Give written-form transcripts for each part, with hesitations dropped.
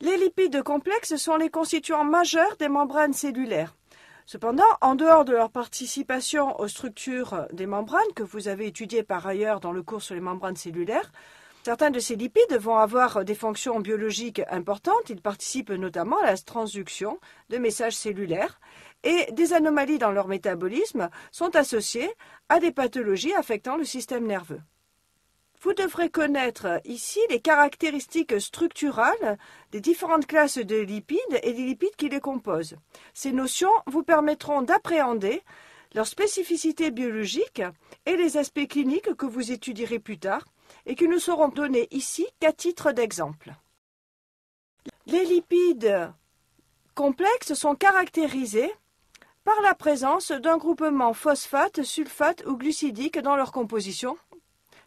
Les lipides complexes sont les constituants majeurs des membranes cellulaires. Cependant, en dehors de leur participation aux structures des membranes, que vous avez étudiées par ailleurs dans le cours sur les membranes cellulaires, certains de ces lipides vont avoir des fonctions biologiques importantes. Ils participent notamment à la transduction de messages cellulaires et des anomalies dans leur métabolisme sont associées à des pathologies affectant le système nerveux. Vous devrez connaître ici les caractéristiques structurales des différentes classes de lipides et des lipides qui les composent. Ces notions vous permettront d'appréhender leurs spécificités biologiques et les aspects cliniques que vous étudierez plus tard et qui ne seront donnés ici qu'à titre d'exemple. Les lipides complexes sont caractérisés par la présence d'un groupement phosphate, sulfate ou glucidique dans leur composition,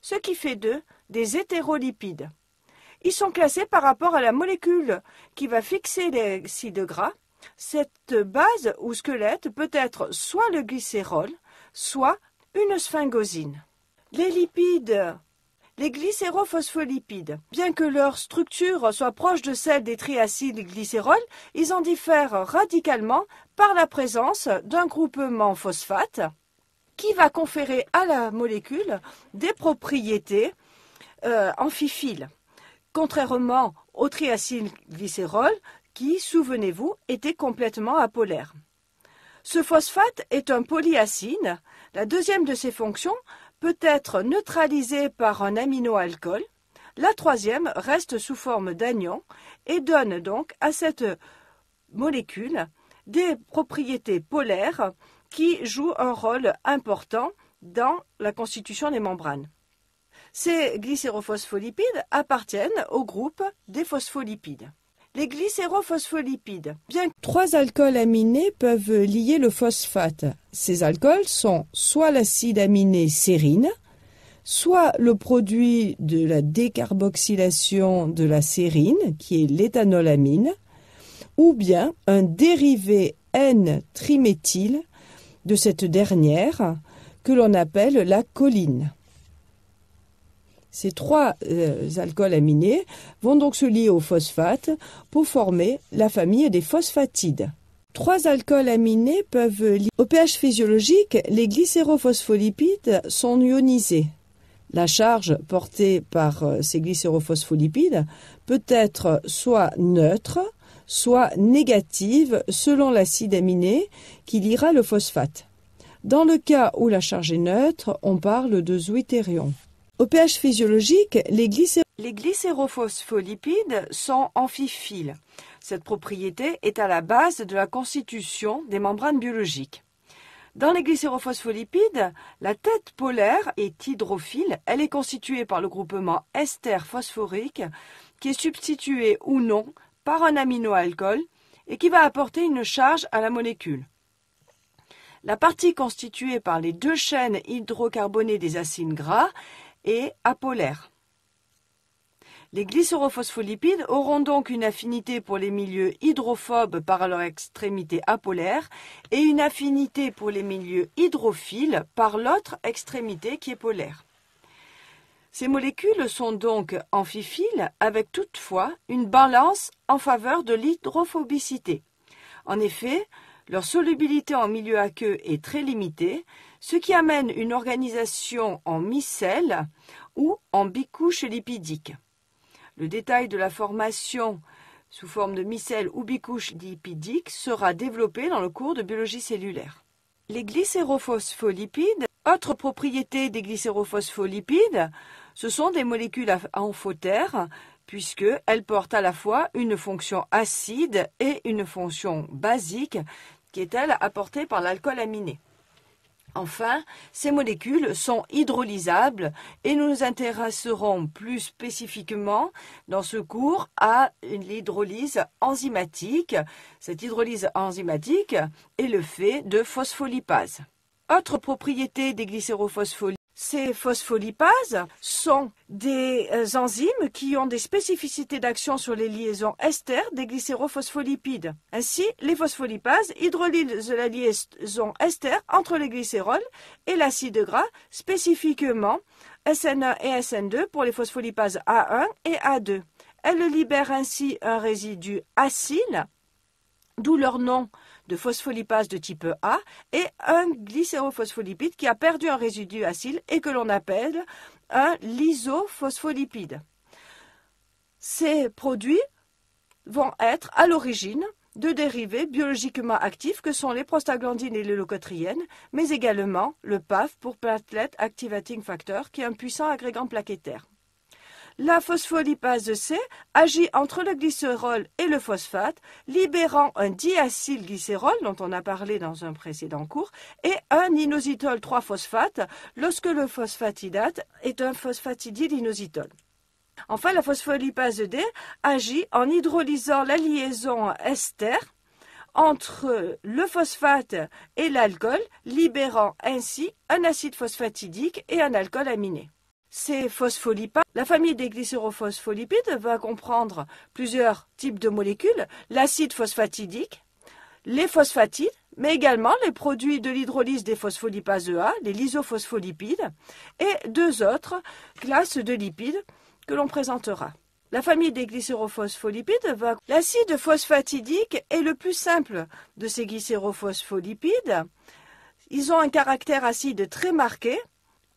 ce qui fait d'eux des hétérolipides. Ils sont classés par rapport à la molécule qui va fixer les acides gras. Cette base ou squelette peut être soit le glycérol, soit une sphingosine. Les glycérophospholipides, bien que leur structure soit proche de celle des triacylglycérols, ils en diffèrent radicalement par la présence d'un groupement phosphate qui va conférer à la molécule des propriétés amphiphiles, contrairement au triacylglycérol qui, souvenez-vous, était complètement apolaire. Ce phosphate est un polyacide. La deuxième de ses fonctions peut être neutralisée par un aminoalcool. La troisième reste sous forme d'anion et donne donc à cette molécule des propriétés polaires qui jouent un rôle important dans la constitution des membranes. Ces glycérophospholipides appartiennent au groupe des phospholipides. Les glycérophospholipides, bien que 3 alcools aminés peuvent lier le phosphate. Ces alcools sont soit l'acide aminé sérine, soit le produit de la décarboxylation de la sérine, qui est l'éthanolamine, ou bien un dérivé N-triméthyle de cette dernière, que l'on appelle la choline. Ces 3 alcools aminés vont donc se lier au phosphate pour former la famille des phosphatides. 3 alcools aminés peuvent lier. Au pH physiologique, les glycérophospholipides sont ionisés. La charge portée par ces glycérophospholipides peut être soit neutre, soit négative selon l'acide aminé qui liera le phosphate. Dans le cas où la charge est neutre, on parle de zwitterion. Au pH physiologique, les glycérophospholipides sont amphiphiles. Cette propriété est à la base de la constitution des membranes biologiques. Dans les glycérophospholipides, la tête polaire est hydrophile. Elle est constituée par le groupement ester phosphorique qui est substitué ou non par un aminoalcool et qui va apporter une charge à la molécule. La partie constituée par les 2 chaînes hydrocarbonnées des acides gras est apolaire. Les glycérophospholipides auront donc une affinité pour les milieux hydrophobes par leur extrémité apolaire et une affinité pour les milieux hydrophiles par l'autre extrémité qui est polaire. Ces molécules sont donc amphiphiles avec toutefois une balance en faveur de l'hydrophobicité. En effet, leur solubilité en milieu aqueux est très limitée, ce qui amène une organisation en micelle ou en bicouche lipidique. Le détail de la formation sous forme de micelle ou bicouche lipidique sera développé dans le cours de biologie cellulaire. Les glycérophospholipides, autre propriété des glycérophospholipides, ce sont des molécules amphotères puisqu'elles portent à la fois une fonction acide et une fonction basique qui est elle apportée par l'alcool aminé. Enfin, ces molécules sont hydrolysables et nous nous intéresserons plus spécifiquement dans ce cours à l'hydrolyse enzymatique. Cette hydrolyse enzymatique est le fait de phospholipases. Autre propriété des glycérophospholipases, ces phospholipases sont des enzymes qui ont des spécificités d'action sur les liaisons ester des glycérophospholipides. Ainsi, les phospholipases hydrolysent la liaison ester entre les glycérols et l'acide gras, spécifiquement SN1 et SN2 pour les phospholipases A1 et A2. Elles libèrent ainsi un résidu acyle, d'où leur nom de phospholipase de type A, et un glycérophospholipide qui a perdu un résidu acyle et que l'on appelle un lysophospholipide. Ces produits vont être à l'origine de dérivés biologiquement actifs que sont les prostaglandines et les leucotriènes, mais également le PAF pour Platelet Activating Factor, qui est un puissant agrégant plaquettaire. La phospholipase C agit entre le glycérol et le phosphate, libérant un diacylglycérol dont on a parlé dans un précédent cours et un inositol 3-phosphate lorsque le phosphatidate est un phosphatidylinositol. Enfin, la phospholipase D agit en hydrolysant la liaison ester entre le phosphate et l'alcool, libérant ainsi un acide phosphatidique et un alcool aminé. Ces phospholipases, la famille des glycérophospholipides va comprendre plusieurs types de molécules, l'acide phosphatidique, les phosphatides, mais également les produits de l'hydrolyse des phospholipases EA, les lysophospholipides, et deux autres classes de lipides que l'on présentera. La famille des glycérophospholipides va... L'acide phosphatidique est le plus simple de ces glycérophospholipides. Ils ont un caractère acide très marqué,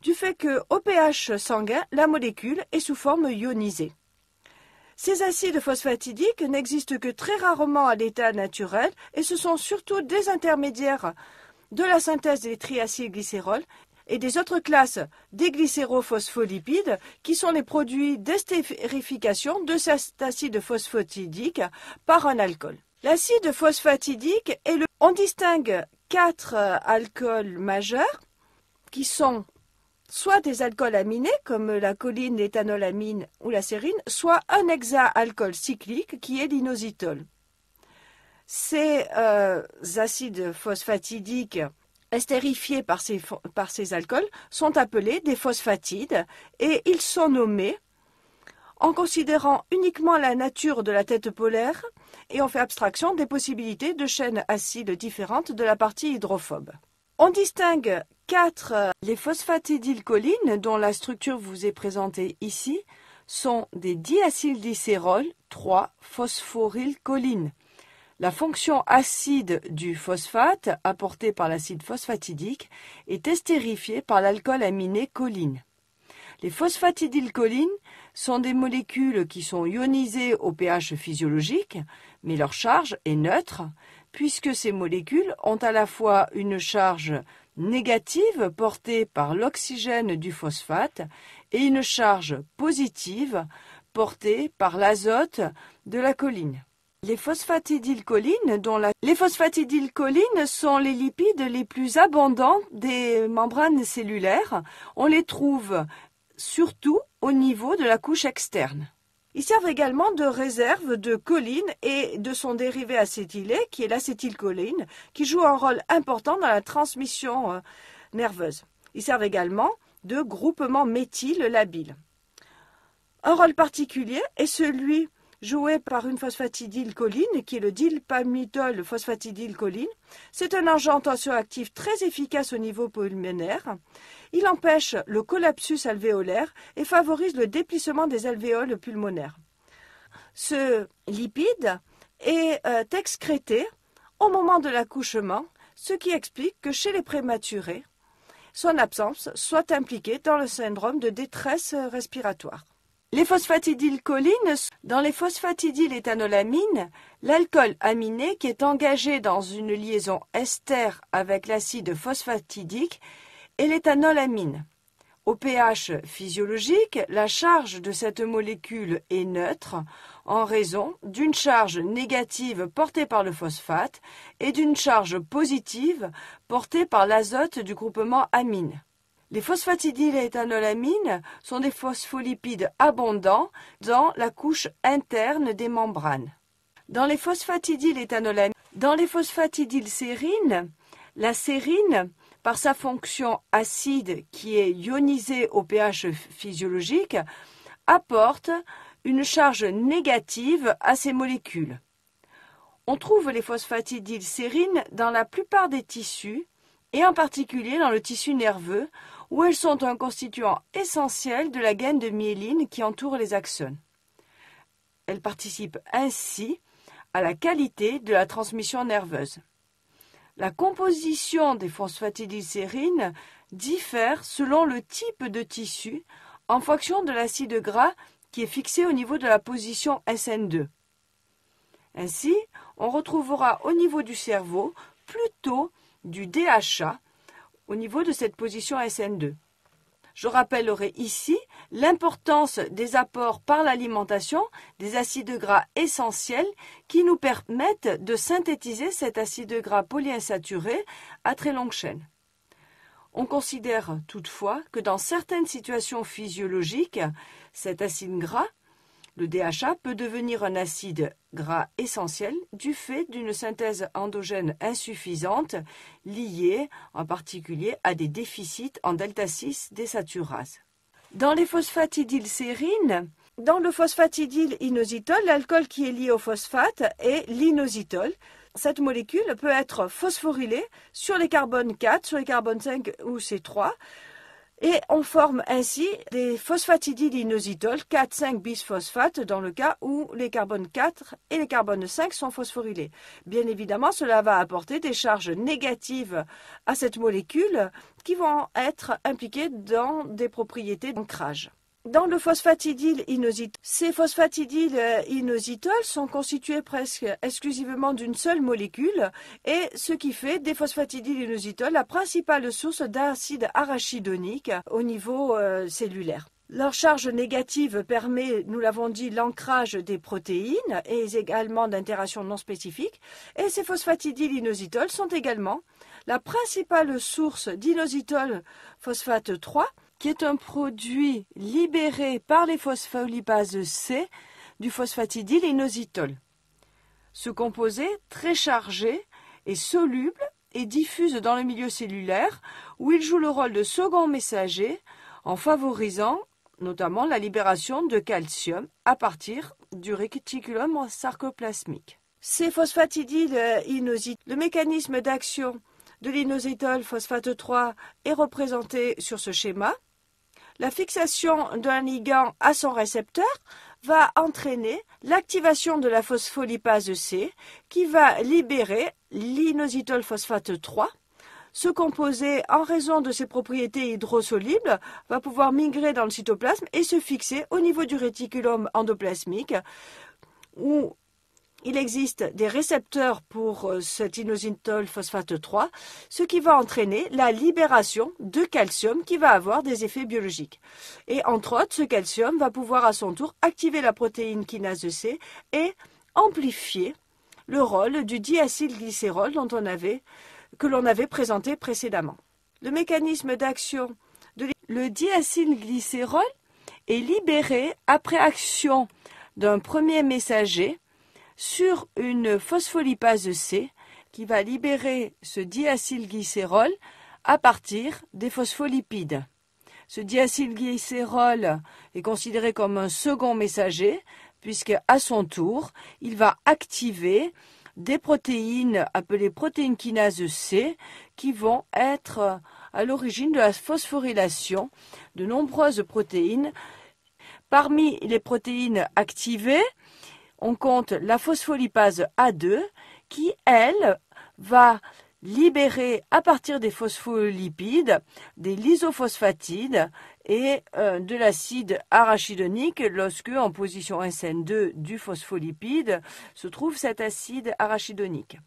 du fait qu'au pH sanguin, la molécule est sous forme ionisée. Ces acides phosphatidiques n'existent que très rarement à l'état naturel et ce sont surtout des intermédiaires de la synthèse des triacylglycérols et des autres classes des glycérophospholipides qui sont les produits d'estérification de cet acide phosphatidique par un alcool. L'acide phosphatidique est le... On distingue 4 alcools majeurs qui sont soit des alcools aminés comme la choline, l'éthanolamine ou la sérine, soit un hexaalcool cyclique qui est l'inositol. Ces acides phosphatidiques estérifiés par ces alcools sont appelés des phosphatides et ils sont nommés en considérant uniquement la nature de la tête polaire et on fait abstraction des possibilités de chaînes acides différentes de la partie hydrophobe. On distingue 4. Les phosphatidylcholines, dont la structure vous est présentée ici, sont des diacylglycérols 3-phosphorylcholine. La fonction acide du phosphate, apportée par l'acide phosphatidique, est estérifiée par l'alcool aminé choline. Les phosphatidylcholines sont des molécules qui sont ionisées au pH physiologique, mais leur charge est neutre, puisque ces molécules ont à la fois une charge négative portée par l'oxygène du phosphate et une charge positive portée par l'azote de la choline. Les phosphatidylcholines, les phosphatidylcholines sont les lipides les plus abondants des membranes cellulaires. On les trouve surtout au niveau de la couche externe. Ils servent également de réserve de choline et de son dérivé acétylé, qui est l'acétylcholine, qui joue un rôle important dans la transmission nerveuse. Ils servent également de groupement méthyle labile. Un rôle particulier est celui joué par une phosphatidylcholine, qui est le dilpalmitol phosphatidylcholine. C'est un agent tensioactif très efficace au niveau pulmonaire. Il empêche le collapsus alvéolaire et favorise le déplissement des alvéoles pulmonaires. Ce lipide est excrété au moment de l'accouchement, ce qui explique que chez les prématurés, son absence soit impliquée dans le syndrome de détresse respiratoire. Les phosphatidylcholines, dans les phosphatidyléthanolamines, l'alcool aminé qui est engagé dans une liaison ester avec l'acide phosphatidique et l'éthanolamine. Au pH physiologique, la charge de cette molécule est neutre en raison d'une charge négative portée par le phosphate et d'une charge positive portée par l'azote du groupement amine. Les phosphatidyléthanolamines sont des phospholipides abondants dans la couche interne des membranes. Dans les phosphatidylsérinines, la sérine, par sa fonction acide qui est ionisée au pH physiologique, apporte une charge négative à ces molécules. On trouve les phosphatidylsérines dans la plupart des tissus, et en particulier dans le tissu nerveux, où elles sont un constituant essentiel de la gaine de myéline qui entoure les axones. Elles participent ainsi à la qualité de la transmission nerveuse. La composition des phosphatidylsérines diffère selon le type de tissu en fonction de l'acide gras qui est fixé au niveau de la position SN2. Ainsi, on retrouvera au niveau du cerveau plutôt du DHA au niveau de cette position SN2. Je rappellerai ici l'importance des apports par l'alimentation des acides gras essentiels qui nous permettent de synthétiser cet acide gras polyinsaturé à très longue chaîne. On considère toutefois que dans certaines situations physiologiques, cet acide gras, le DHA, peut devenir un acide gras essentiel du fait d'une synthèse endogène insuffisante liée en particulier à des déficits en delta-6 désaturase. Dans les phosphatidylsérines, dans le phosphatidylinositol, l'alcool qui est lié au phosphate est l'inositol. Cette molécule peut être phosphorylée sur les carbones 4, sur les carbones 5 ou C3, et on forme ainsi des phosphatidylinositol 4,5-bisphosphate dans le cas où les carbones 4 et les carbones 5 sont phosphorylés. Bien évidemment, cela va apporter des charges négatives à cette molécule qui vont être impliquées dans des propriétés d'ancrage. Dans le phosphatidylinositol, ces phosphatidylinosytols sont constitués presque exclusivement d'une seule molécule et ce qui fait des phosphatidylinositols la principale source d'acide arachidonique au niveau cellulaire. Leur charge négative permet, nous l'avons dit, l'ancrage des protéines et également d'interactions non spécifiques. Et ces phosphatidylinosytols sont également la principale source d'inositol phosphate 3, qui est un produit libéré par les phospholipases C du phosphatidylinositol. Ce composé très chargé est soluble et diffuse dans le milieu cellulaire où il joue le rôle de second messager en favorisant notamment la libération de calcium à partir du réticulum sarcoplasmique. Ces phosphatidylinositols, le mécanisme d'action de l'inositol phosphate 3 est représenté sur ce schéma. La fixation d'un ligand à son récepteur va entraîner l'activation de la phospholipase C qui va libérer l'inositol phosphate 3. Ce composé, en raison de ses propriétés hydrosolubles, va pouvoir migrer dans le cytoplasme et se fixer au niveau du réticulum endoplasmique où il existe des récepteurs pour cet inositol phosphate 3, ce qui va entraîner la libération de calcium qui va avoir des effets biologiques. Et entre autres, ce calcium va pouvoir à son tour activer la protéine kinase C et amplifier le rôle du diacylglycérol que l'on avait présenté précédemment. Le mécanisme d'action le diacylglycérol est libéré après action d'un premier messager sur une phospholipase C qui va libérer ce diacylglycérol à partir des phospholipides. Ce diacylglycérol est considéré comme un second messager puisque à son tour, il va activer des protéines appelées protéines kinase C qui vont être à l'origine de la phosphorylation de nombreuses protéines. Parmi les protéines activées, on compte la phospholipase A2 qui, elle, va libérer à partir des phospholipides des lysophosphatides et de l'acide arachidonique lorsque, en position SN2 du phospholipide, se trouve cet acide arachidonique.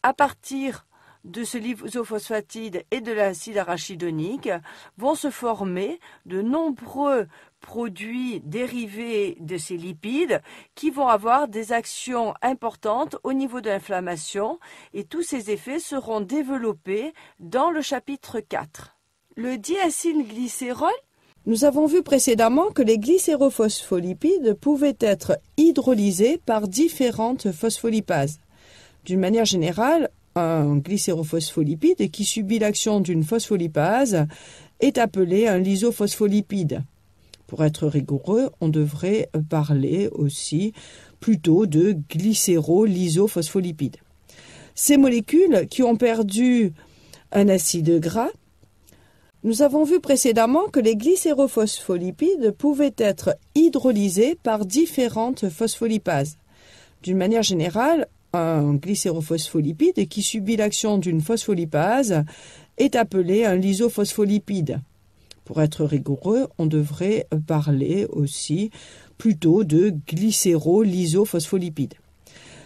À partir de ce lysophosphatide et de l'acide arachidonique vont se former de nombreux produits dérivés de ces lipides qui vont avoir des actions importantes au niveau de l'inflammation et tous ces effets seront développés dans le chapitre 4. Le diacylglycérol, nous avons vu précédemment que les glycérophospholipides pouvaient être hydrolysés par différentes phospholipases. D'une manière générale, un glycérophospholipide qui subit l'action d'une phospholipase est appelé un lysophospholipide. Pour être rigoureux, on devrait parler aussi plutôt de glycérolysophospholipide. Ces molécules qui ont perdu un acide gras Nous avons vu précédemment que les glycérophospholipides pouvaient être hydrolysés par différentes phospholipases. D'une manière générale, un glycérophospholipide qui subit l'action d'une phospholipase est appelé un lysophospholipide. Pour être rigoureux, on devrait parler aussi plutôt de glycérolysophospholipide.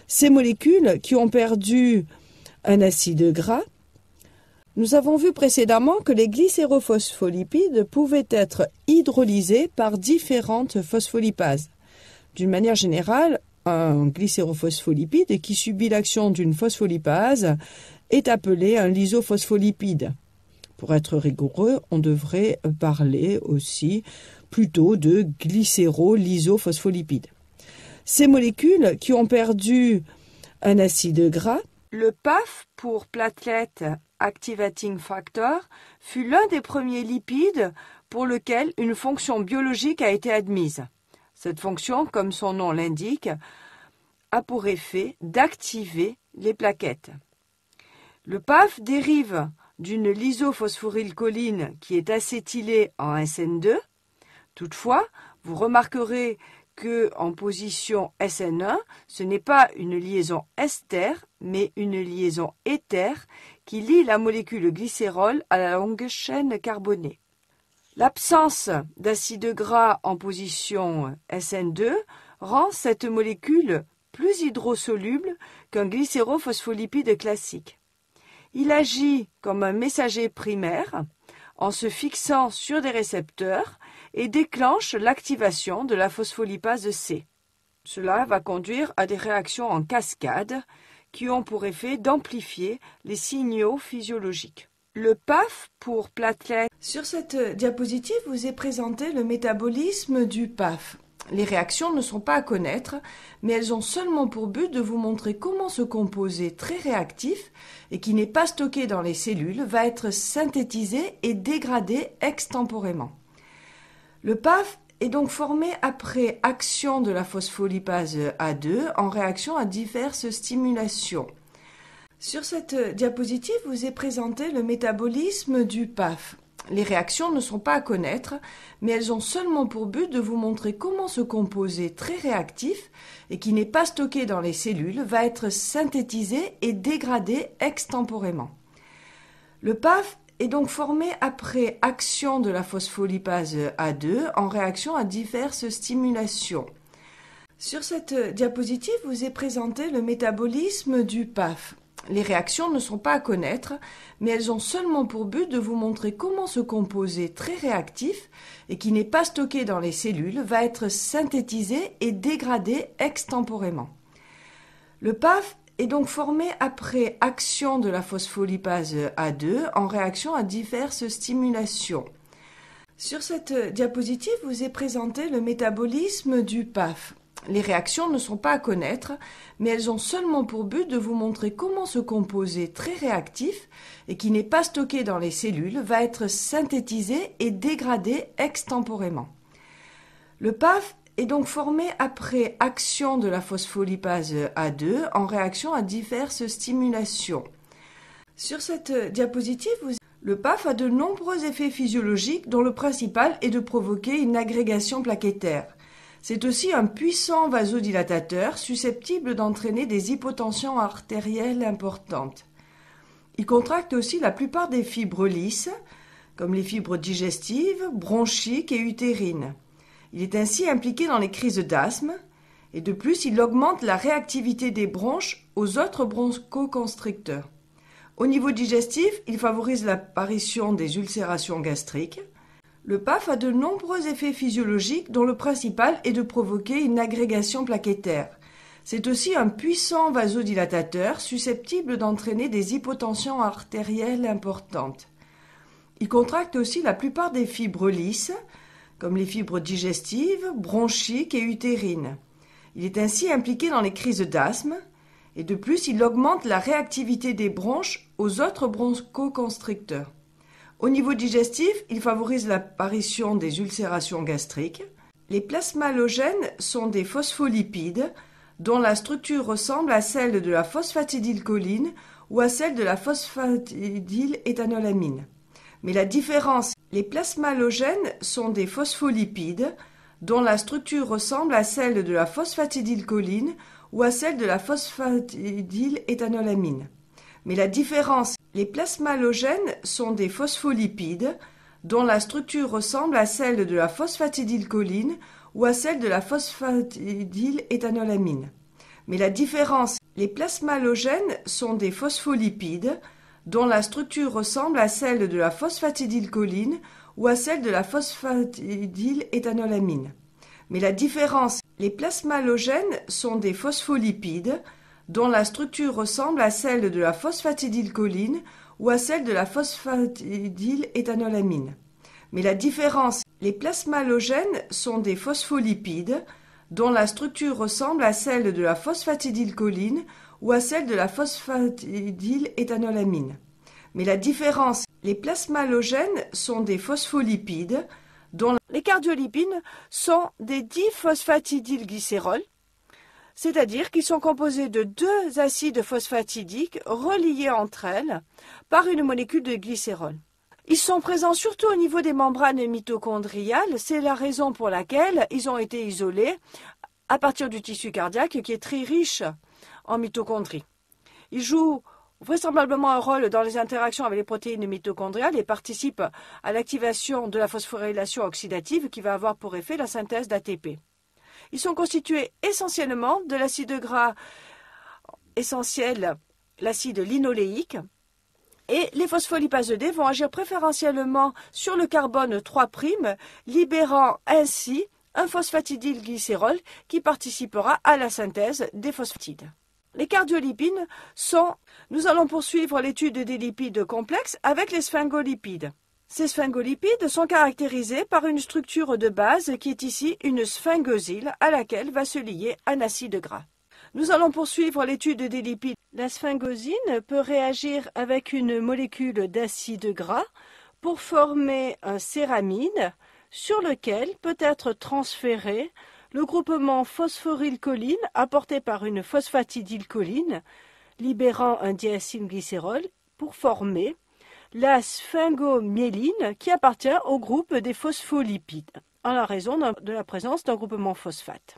Ces molécules qui ont perdu un acide gras, nous avons vu précédemment que les glycérophospholipides pouvaient être hydrolysés par différentes phospholipases. D'une manière générale, un glycérophospholipide qui subit l'action d'une phospholipase est appelé un lysophospholipide. Pour être rigoureux, on devrait parler aussi plutôt de glycérolysophospholipide. Ces molécules qui ont perdu un acide gras, le PAF pour platelet activating factor fut l'un des premiers lipides pour lequel une fonction biologique a été admise. Cette fonction, comme son nom l'indique, a pour effet d'activer les plaquettes. Le PAF dérive d'une lysophosphorylcholine qui est acétylée en SN2. Toutefois, vous remarquerez qu'en position SN1, ce n'est pas une liaison ester, mais une liaison éther qui lie la molécule glycérol à la longue chaîne carbonée. L'absence d'acide gras en position SN2 rend cette molécule plus hydrosoluble qu'un glycérophospholipide classique. Il agit comme un messager primaire en se fixant sur des récepteurs et déclenche l'activation de la phospholipase C. Cela va conduire à des réactions en cascade qui ont pour effet d'amplifier les signaux physiologiques. Le PAF pour platelet. Sur cette diapositive vous est présenté le métabolisme du PAF. Les réactions ne sont pas à connaître, mais elles ont seulement pour but de vous montrer comment ce composé très réactif et qui n'est pas stocké dans les cellules va être synthétisé et dégradé extemporément. Le PAF est donc formé après action de la phospholipase A2 en réaction à diverses stimulations. Sur cette diapositive vous est présenté le métabolisme du PAF. Les réactions ne sont pas à connaître, mais elles ont seulement pour but de vous montrer comment ce composé très réactif et qui n'est pas stocké dans les cellules va être synthétisé et dégradé extemporément. Le PAF est donc formé après action de la phospholipase A2 en réaction à diverses stimulations. Sur cette diapositive vous est présenté le métabolisme du PAF. Les réactions ne sont pas à connaître, mais elles ont seulement pour but de vous montrer comment ce composé très réactif et qui n'est pas stocké dans les cellules va être synthétisé et dégradé extemporément. Le PAF est donc formé après action de la phospholipase A2 en réaction à diverses stimulations. Sur cette diapositive vous est présenté le métabolisme du PAF. Les réactions ne sont pas à connaître, mais elles ont seulement pour but de vous montrer comment ce composé très réactif et qui n'est pas stocké dans les cellules va être synthétisé et dégradé extemporément. Le PAF est donc formé après action de la phospholipase A2 en réaction à diverses stimulations. Sur cette diapositive, le PAF a de nombreux effets physiologiques dont le principal est de provoquer une agrégation plaquettaire. C'est aussi un puissant vasodilatateur susceptible d'entraîner des hypotensions artérielles importantes. Il contracte aussi la plupart des fibres lisses, comme les fibres digestives, bronchiques et utérines. Il est ainsi impliqué dans les crises d'asthme et de plus il augmente la réactivité des bronches aux autres bronchoconstricteurs. Au niveau digestif, il favorise l'apparition des ulcérations gastriques. Le PAF a de nombreux effets physiologiques dont le principal est de provoquer une agrégation plaquettaire. C'est aussi un puissant vasodilatateur susceptible d'entraîner des hypotensions artérielles importantes. Il contracte aussi la plupart des fibres lisses, comme les fibres digestives, bronchiques et utérines. Il est ainsi impliqué dans les crises d'asthme et de plus il augmente la réactivité des bronches aux autres bronchoconstricteurs. Au niveau digestif, il favorise l'apparition des ulcérations gastriques. Les plasmalogènes sont des phospholipides dont la structure ressemble à celle de la phosphatidylcholine ou à celle de la phosphatidyléthanolamine. Mais la différence, les plasmalogènes sont des phospholipides dont la structure ressemble à celle de la phosphatidylcholine ou à celle de la phosphatidyléthanolamine. Mais la différence, les plasmalogènes sont des phospholipides dont la structure ressemble à celle de la phosphatidylcholine ou à celle de la phosphatidyléthanolamine. Mais la différence, les plasmalogènes sont des phospholipides dont la structure ressemble à celle de la phosphatidylcholine ou à celle de la phosphatidyléthanolamine. Mais la différence, les plasmalogènes sont des phospholipides dont la structure ressemble à celle de la phosphatidylcholine ou à celle de la phosphatidylléthanolamine. Mais la différence, les plasmalogènes sont des phospholipides dont la structure ressemble à celle de la phosphatidylcholine ou à celle de la phosphatidylléthanolamine. Mais la différence, les plasmalogènes sont des phospholipides dont les cardiolipides sont des diphosphatidylglycérols, c'est-à-dire qu'ils sont composés de deux acides phosphatidiques reliés entre elles par une molécule de glycérol. Ils sont présents surtout au niveau des membranes mitochondriales, c'est la raison pour laquelle ils ont été isolés à partir du tissu cardiaque qui est très riche en mitochondries. Ils jouent vraisemblablement un rôle dans les interactions avec les protéines mitochondriales et participent à l'activation de la phosphorylation oxydative qui va avoir pour effet la synthèse d'ATP. Ils sont constitués essentiellement de l'acide gras essentiel, l'acide linoléique, et les phospholipases D vont agir préférentiellement sur le carbone 3', libérant ainsi un phosphatidylglycérol qui participera à la synthèse des phosphatides. Les cardiolipides sont... Nous allons poursuivre l'étude des lipides complexes avec les sphingolipides. Ces sphingolipides sont caractérisés par une structure de base qui est ici une sphingosyle à laquelle va se lier un acide gras. Nous allons poursuivre l'étude des lipides. La sphingosyne peut réagir avec une molécule d'acide gras pour former un céramide sur lequel peut être transféré le groupement phosphorylcholine apporté par une phosphatidylcholine, libérant un diacylglycérol pour former la sphingomyéline qui appartient au groupe des phospholipides, en la raison de la présence d'un groupement phosphate.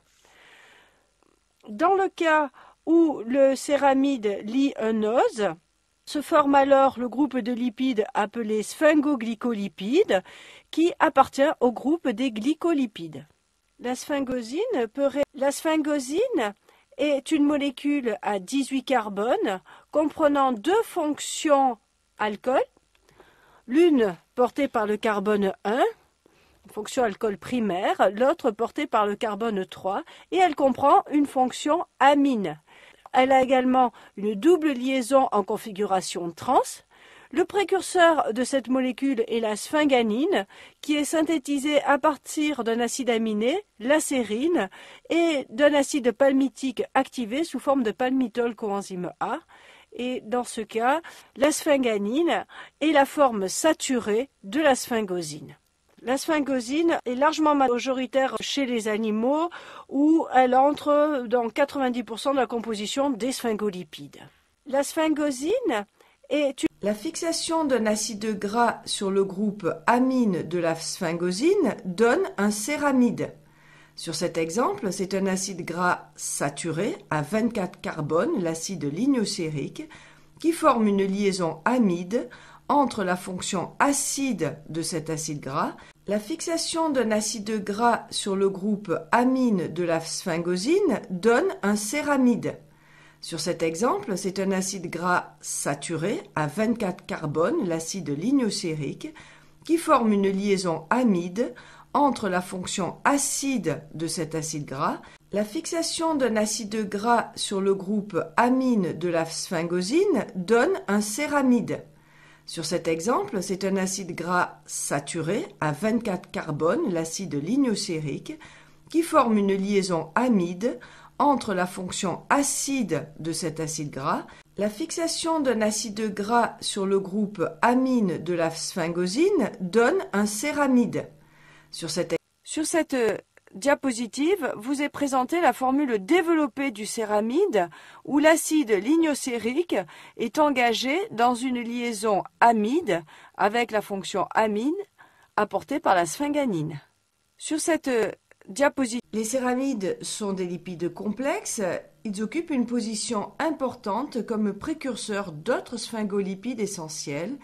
Dans le cas où le céramide lie un ose, se forme alors le groupe de lipides appelé sphingoglycolipides qui appartient au groupe des glycolipides. La sphingosyne est une molécule à 18 carbones comprenant deux fonctions alcool, l'une portée par le carbone 1, fonction alcool primaire, l'autre portée par le carbone 3, et elle comprend une fonction amine. Elle a également une double liaison en configuration trans. Le précurseur de cette molécule est la sphinganine, qui est synthétisée à partir d'un acide aminé, la sérine, et d'un acide palmitique activé sous forme de palmitol coenzyme A. Et dans ce cas, la sphinganine est la forme saturée de la sphingosyne. La sphingosyne est largement majoritaire chez les animaux où elle entre dans 90% de la composition des sphingolipides. La sphingosyne est La fixation d'un acide gras sur le groupe amine de la sphingosyne donne un céramide. Sur cet exemple, c'est un acide gras saturé à 24 carbones, l'acide lignocérique, qui forme une liaison amide entre la fonction acide de cet acide gras. La fixation d'un acide gras sur le groupe amine de la sphingosyne donne un céramide. Sur cet exemple, c'est un acide gras saturé à 24 carbones, l'acide lignocérique, qui forme une liaison amide entre la fonction acide de cet acide gras. La fixation d'un acide gras sur le groupe amine de la sphingosyne donne un céramide. Sur cet exemple, c'est un acide gras saturé à 24 carbones, l'acide lignocérique, qui forme une liaison amide entre la fonction acide de cet acide gras. La fixation d'un acide gras sur le groupe amine de la sphingosyne donne un céramide. Sur cette diapositive vous est présentée la formule développée du céramide où l'acide lignocérique est engagé dans une liaison amide avec la fonction amine apportée par la sphinganine. Sur cette diapositive, les céramides sont des lipides complexes. Ils occupent une position importante comme précurseurs d'autres sphingolipides essentiels,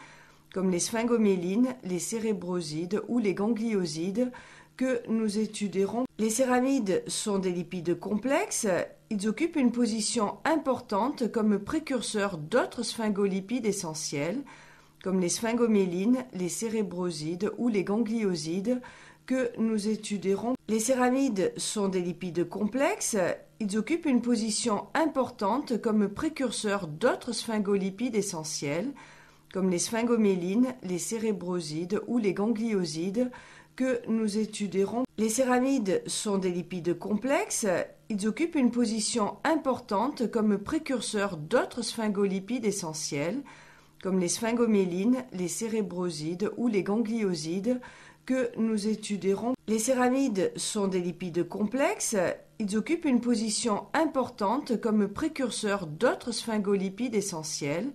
comme les sphingomyélines, les cérébrosides ou les gangliosides, que nous étudierons. Les céramides sont des lipides complexes. Ils occupent une position importante comme précurseurs d'autres sphingolipides essentiels, comme les sphingomyélines, les cérébrosides ou les gangliosides, que nous étudierons. Les céramides sont des lipides complexes. Ils occupent une position importante comme précurseurs d'autres sphingolipides essentiels, comme les sphingomyélines, les cérébrosides ou les gangliosides, que nous étudierons. Les céramides sont des lipides complexes. Ils occupent une position importante comme précurseurs d'autres sphingolipides essentiels, comme les sphingomyélines, les cérébrosides ou les gangliosides, que nous étudierons. Les céramides sont des lipides complexes. Ils occupent une position importante comme précurseurs d'autres sphingolipides essentiels,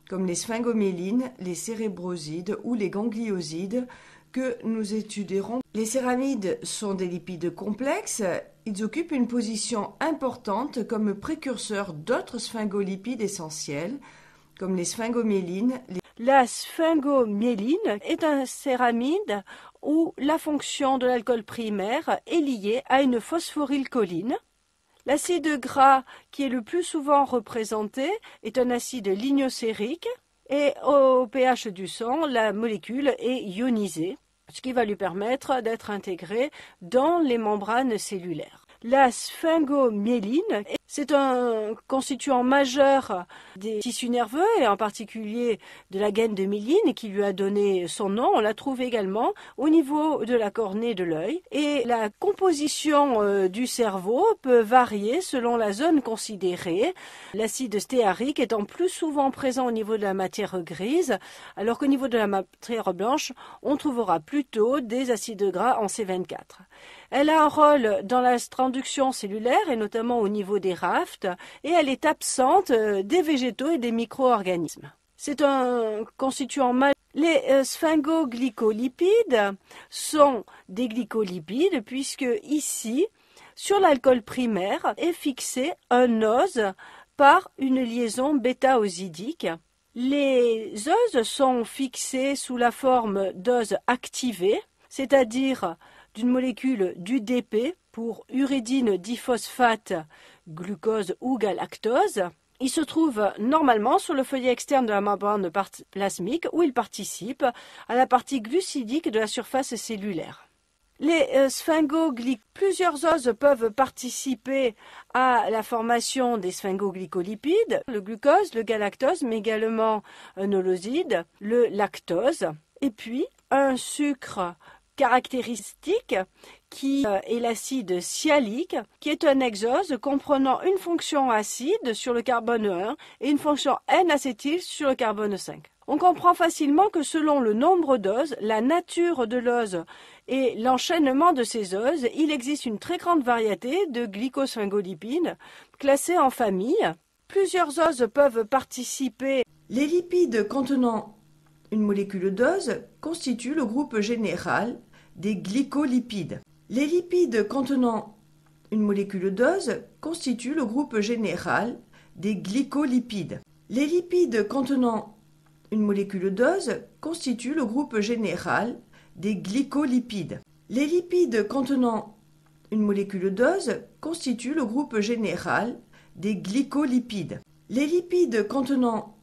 comme les sphingomyélines, les cérébrosides ou les gangliosides, que nous étudierons. Les céramides sont des lipides complexes. Ils occupent une position importante comme précurseurs d'autres sphingolipides essentiels, comme les sphingomyélines. La sphingomyéline est un céramide où la fonction de l'alcool primaire est liée à une phosphorylcholine. L'acide gras qui est le plus souvent représenté est un acide lignocérique et au pH du sang, la molécule est ionisée, ce qui va lui permettre d'être intégrée dans les membranes cellulaires. La sphingomyéline, c'est un constituant majeur des tissus nerveux et en particulier de la gaine de myéline qui lui a donné son nom. On la trouve également au niveau de la cornée de l'œil et la composition du cerveau peut varier selon la zone considérée. L'acide stéarique étant plus souvent présent au niveau de la matière grise, alors qu'au niveau de la matière blanche, on trouvera plutôt des acides gras en C24. Elle a un rôle dans la transduction cellulaire et notamment au niveau des rafts et elle est absente des végétaux et des micro-organismes. C'est un constituant majeur. Les sphingoglycolipides sont des glycolipides puisque ici, sur l'alcool primaire, est fixé un ose par une liaison bêta-osidique. Les oses sont fixés sous la forme d'oses activées, c'est-à-dire d'une molécule d'UDP pour uridine diphosphate, glucose ou galactose. Il se trouve normalement sur le feuillet externe de la membrane plasmique où il participe à la partie glucidique de la surface cellulaire. Les plusieurs oses peuvent participer à la formation des sphingoglycolipides, le glucose, le galactose, mais également un holoside, le lactose, et puis un sucre caractéristique qui est l'acide sialique, qui est un exose comprenant une fonction acide sur le carbone 1 et une fonction N-acétyl sur le carbone 5. On comprend facilement que selon le nombre d'oses, la nature de l'ose et l'enchaînement de ces oses, il existe une très grande variété de glycosphingolipides classés en familles. Plusieurs oses peuvent participer. Les lipides contenant une molécule d'ose constituent le groupe général des glycolipides. Les lipides contenant une molécule d'ose constituent le groupe général des glycolipides. Les lipides contenant une molécule d'ose constituent le groupe général des glycolipides. Les lipides contenant une molécule d'ose constituent le groupe général des glycolipides. Les lipides contenant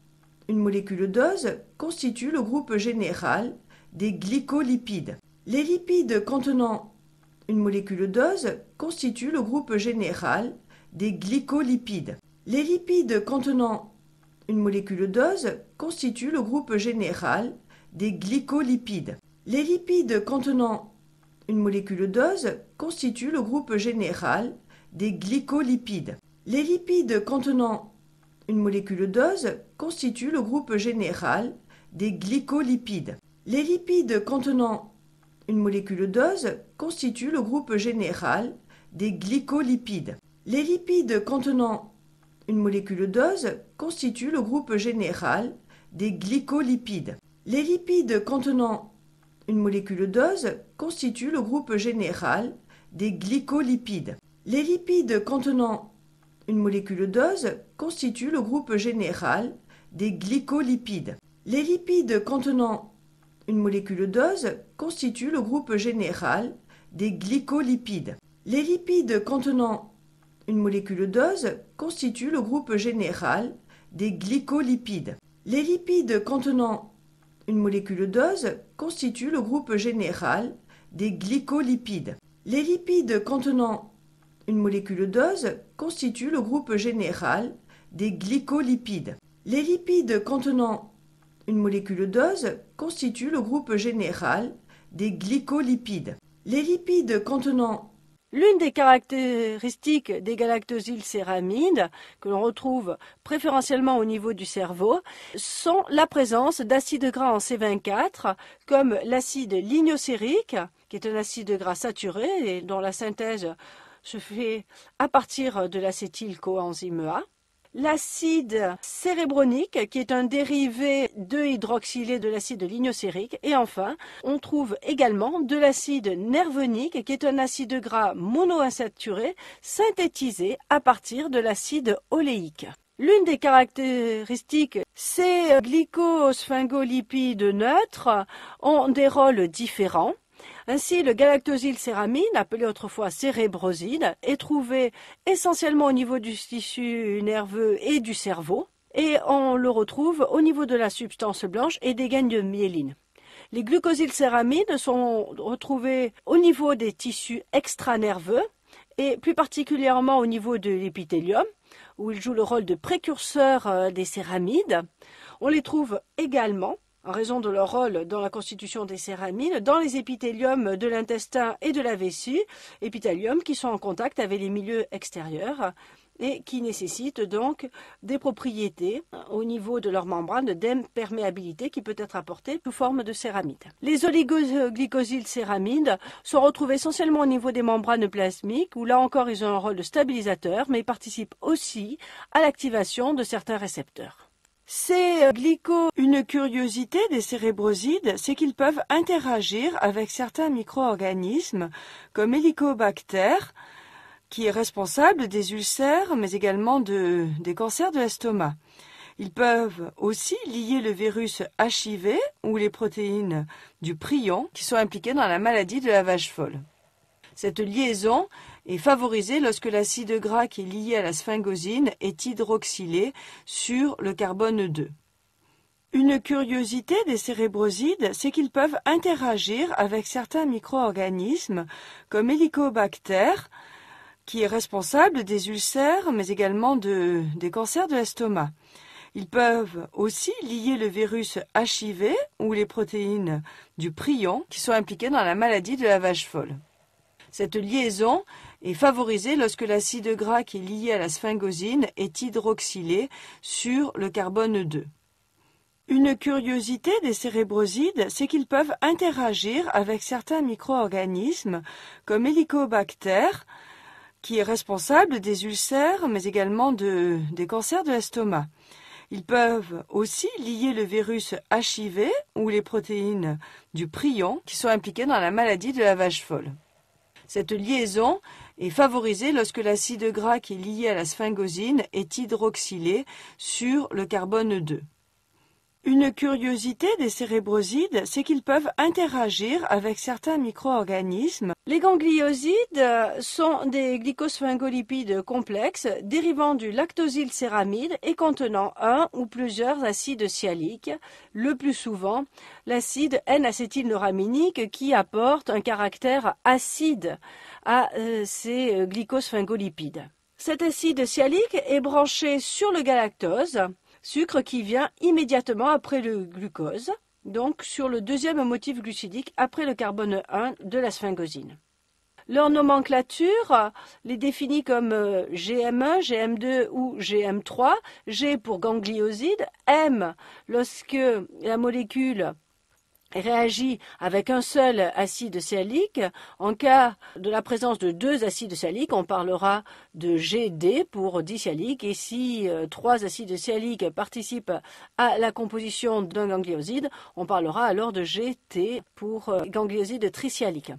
une molécule d'ose constituent le groupe général des glycolipides. Les lipides contenant une molécule d'ose constituent le groupe général des glycolipides. Les lipides contenant une molécule d'ose constituent le groupe général des glycolipides. Les lipides contenant une molécule d'ose constituent le groupe général des glycolipides. Les lipides contenant une molécule d'ose constituent le groupe général des glycolipides. Les lipides contenant une molécule d'ose constitue le groupe général des glycolipides. Les lipides contenant une molécule d'ose constituent le groupe général des glycolipides. Les lipides contenant une molécule d'ose constituent le groupe général des glycolipides. Les lipides contenant une molécule d'ose constituent le groupe général des glycolipides. Les lipides contenant une molécule d'ose constituent le groupe général des glycolipides. Les lipides contenant une molécule d'ose constituent le groupe général des glycolipides. Les lipides contenant une molécule d'ose constituent le groupe général des glycolipides. Les lipides contenant une molécule d'ose constitue le groupe général des glycolipides. Les lipides contenant une molécule d'ose constituent le groupe général des glycolipides. Les lipides contenant L'une des caractéristiques des galactosylcéramides, que l'on retrouve préférentiellement au niveau du cerveau, sont la présence d'acides gras en C24, comme l'acide lignocérique, qui est un acide gras saturé et dont la synthèse se fait à partir de l'acétyl-coenzyme A. L'acide cérébronique, qui est un dérivé 2-hydroxylé de l'acide lignocérique. Et enfin, on trouve également de l'acide nervonique, qui est un acide gras monoinsaturé synthétisé à partir de l'acide oléique. L'une des caractéristiques, ces glycosphingolipides neutres ont des rôles différents. Ainsi, le galactosylcéramide, appelé autrefois cérébroside, est trouvé essentiellement au niveau du tissu nerveux et du cerveau, et on le retrouve au niveau de la substance blanche et des gaines de myéline. Les glucosylcéramides sont retrouvés au niveau des tissus extranerveux, et plus particulièrement au niveau de l'épithélium, où ils jouent le rôle de précurseur des céramides. On les trouve également, en raison de leur rôle dans la constitution des céramides, dans les épithéliums de l'intestin et de la vessie, épithéliums qui sont en contact avec les milieux extérieurs et qui nécessitent donc des propriétés au niveau de leur membrane d'imperméabilité qui peut être apportée sous forme de céramide. Les oligoglycosylcéramides sont retrouvés essentiellement au niveau des membranes plasmiques, où là encore ils ont un rôle de stabilisateur, mais ils participent aussi à l'activation de certains récepteurs. Une curiosité des cérébrosides, c'est qu'ils peuvent interagir avec certains micro-organismes comme Helicobacter, qui est responsable des ulcères, mais également des cancers de l'estomac. Ils peuvent aussi lier le virus HIV ou les protéines du prion qui sont impliquées dans la maladie de la vache folle. Cette liaison est favorisée lorsque l'acide gras qui est lié à la sphingosine est hydroxylé sur le carbone 2. Une curiosité des cérébrosides, c'est qu'ils peuvent interagir avec certains micro-organismes comme Helicobacter, qui est responsable des ulcères, mais également des cancers de l'estomac. Ils peuvent aussi lier le virus HIV ou les protéines du prion qui sont impliquées dans la maladie de la vache folle. Cette liaison est favorisée lorsque l'acide gras qui est lié à la sphingosine est hydroxylé sur le carbone 2. Une curiosité des cérébrosides, c'est qu'ils peuvent interagir avec certains micro-organismes comme Helicobacter, qui est responsable des ulcères, mais également des cancers de l'estomac. Ils peuvent aussi lier le virus HIV ou les protéines du prion qui sont impliquées dans la maladie de la vache folle. Cette liaison est favorisée lorsque l'acide gras qui est lié à la sphingosine est hydroxylé sur le carbone 2. Une curiosité des cérébrosides, c'est qu'ils peuvent interagir avec certains micro-organismes. Les gangliosides sont des glycosphingolipides complexes dérivant du lactosylcéramide et contenant un ou plusieurs acides sialiques, le plus souvent l'acide N-acétylneuraminique qui apporte un caractère acide à ces glycosphingolipides. Cet acide sialique est branché sur le galactose, sucre qui vient immédiatement après le glucose, donc sur le deuxième motif glucidique après le carbone 1 de la sphingosine. Leur nomenclature les définit comme GM1, GM2 ou GM3, G pour ganglioside, M lorsque la molécule réagit avec un seul acide sialique. En cas de la présence de 2 acides sialiques, on parlera de GD pour disialique. Et si 3 acides sialiques participent à la composition d'un ganglioside, on parlera alors de GT pour ganglioside trisialique.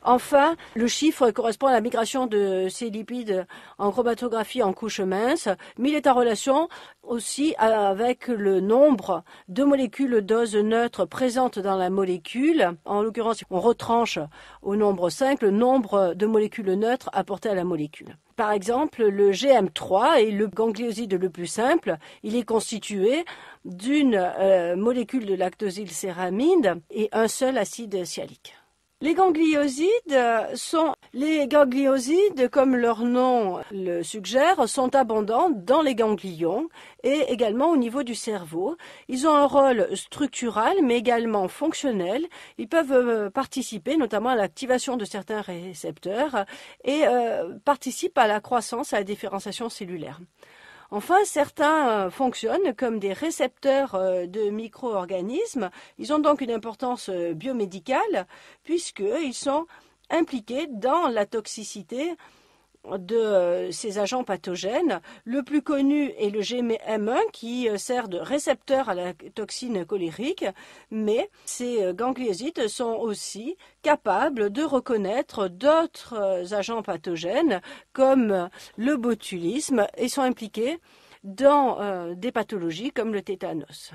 Enfin, le chiffre correspond à la migration de ces lipides en chromatographie en couche mince, mais il est en relation aussi avec le nombre de molécules dose neutre présentes dans la molécule. En l'occurrence, on retranche au nombre 5 le nombre de molécules neutres apportées à la molécule. Par exemple, le GM3 est le ganglioside le plus simple. Il est constitué d'une molécule de lactosylcéramide et un seul acide sialique. Les gangliosides, comme leur nom le suggère, sont abondants dans les ganglions et également au niveau du cerveau. Ils ont un rôle structural mais également fonctionnel. Ils peuvent participer notamment à l'activation de certains récepteurs et participent à la croissance, à la différenciation cellulaire. Enfin, certains fonctionnent comme des récepteurs de micro-organismes. Ils ont donc une importance biomédicale puisqu'ils sont impliqués dans la toxicité de ces agents pathogènes. Le plus connu est le GM1 qui sert de récepteur à la toxine cholérique, mais ces gangliosides sont aussi capables de reconnaître d'autres agents pathogènes comme le botulisme et sont impliqués dans des pathologies comme le tétanos.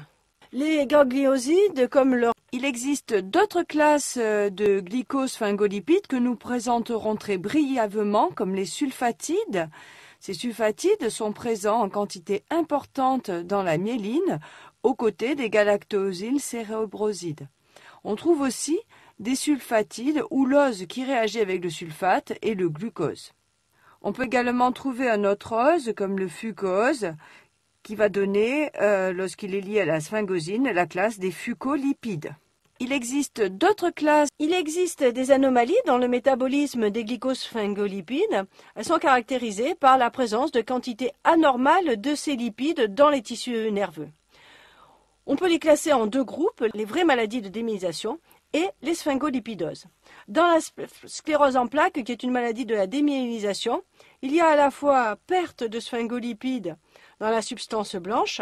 Les gangliosides, Il existe d'autres classes de glycosphéngolipides que nous présenterons très brièvement, comme les sulfatides. Ces sulfatides sont présents en quantité importante dans la myéline, aux côtés des galactosylcérébrosides. On trouve aussi des sulfatides houleuses qui réagissent avec le sulfate et le glucose. On peut également trouver un autre ose, comme le fucose, qui va donner, lorsqu'il est lié à la sphingosine, la classe des fucolipides. Il existe d'autres classes. Il existe des anomalies dans le métabolisme des glycosphéngolipides. Elles sont caractérisées par la présence de quantités anormales de ces lipides dans les tissus nerveux. On peut les classer en 2 groupes, les vraies maladies de démyélisation et les sphingolipidoses. Dans la sclérose en plaques, qui est une maladie de la démyélisation, il y a à la fois perte de sphingolipides dans la substance blanche,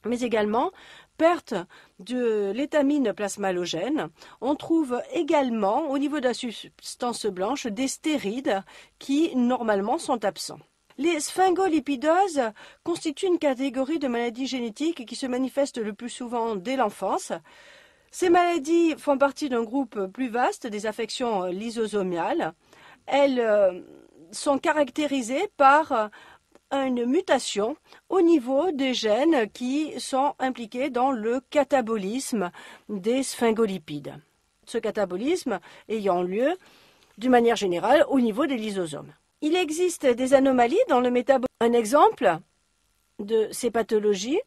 mais également perte de l'étamine plasmalogène. On trouve également au niveau de la substance blanche des stérides qui normalement sont absents. Les sphingolipidoses constituent une catégorie de maladies génétiques qui se manifestent le plus souvent dès l'enfance. Ces maladies font partie d'un groupe plus vaste des affections lysosomiales. Elles sont caractérisées par une mutation au niveau des gènes qui sont impliqués dans le catabolisme des sphingolipides. Ce catabolisme ayant lieu, d'une manière générale, au niveau des lysosomes. Il existe des anomalies dans le métabolisme. Un exemple de ces pathologies,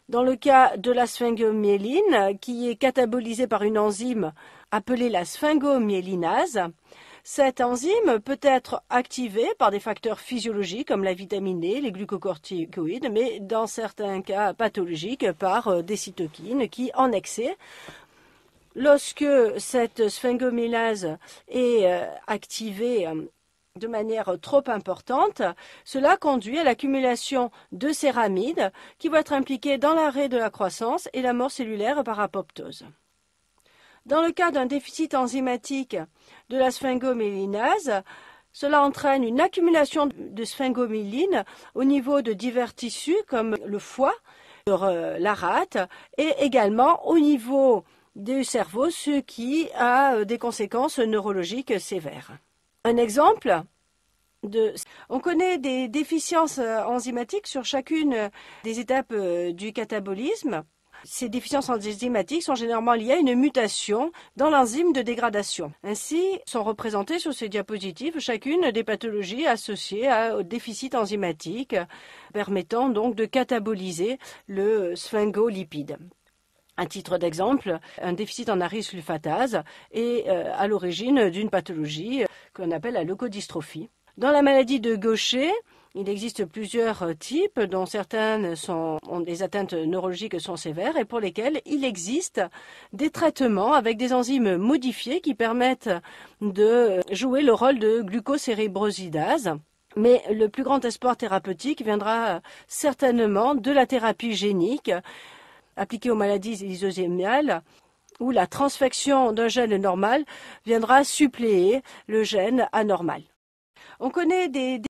dans le cas de la sphingomyéline, qui est catabolisée par une enzyme appelée la sphingomyélinase, cette enzyme peut être activée par des facteurs physiologiques comme la vitamine D, les glucocorticoïdes, mais dans certains cas pathologiques par des cytokines qui, en excès, lorsque cette sphingomyélinase est activée de manière trop importante, cela conduit à l'accumulation de céramides qui vont être impliquées dans l'arrêt de la croissance et la mort cellulaire par apoptose. Dans le cas d'un déficit enzymatique de la sphingomyélinase, cela entraîne une accumulation de sphingomyéline au niveau de divers tissus comme le foie, la rate et également au niveau du cerveau, ce qui a des conséquences neurologiques sévères. Un exemple on connaît des déficiences enzymatiques sur chacune des étapes du catabolisme. Ces déficiences enzymatiques sont généralement liées à une mutation dans l'enzyme de dégradation. Ainsi, sont représentées sur ces diapositives chacune des pathologies associées au déficit enzymatique, permettant donc de cataboliser le sphingolipide. À titre d'exemple, un déficit en arylsulfatase est à l'origine d'une pathologie qu'on appelle la leucodystrophie. Dans la maladie de Gaucher, Il existe plusieurs types, dont certaines ont des atteintes neurologiques sont sévères et pour lesquelles il existe des traitements avec des enzymes modifiées qui permettent de jouer le rôle de glucosérébrosidase. Mais le plus grand espoir thérapeutique viendra certainement de la thérapie génique appliquée aux maladies lysogémiales, où la transfection d'un gène normal viendra suppléer le gène anormal. On connaît des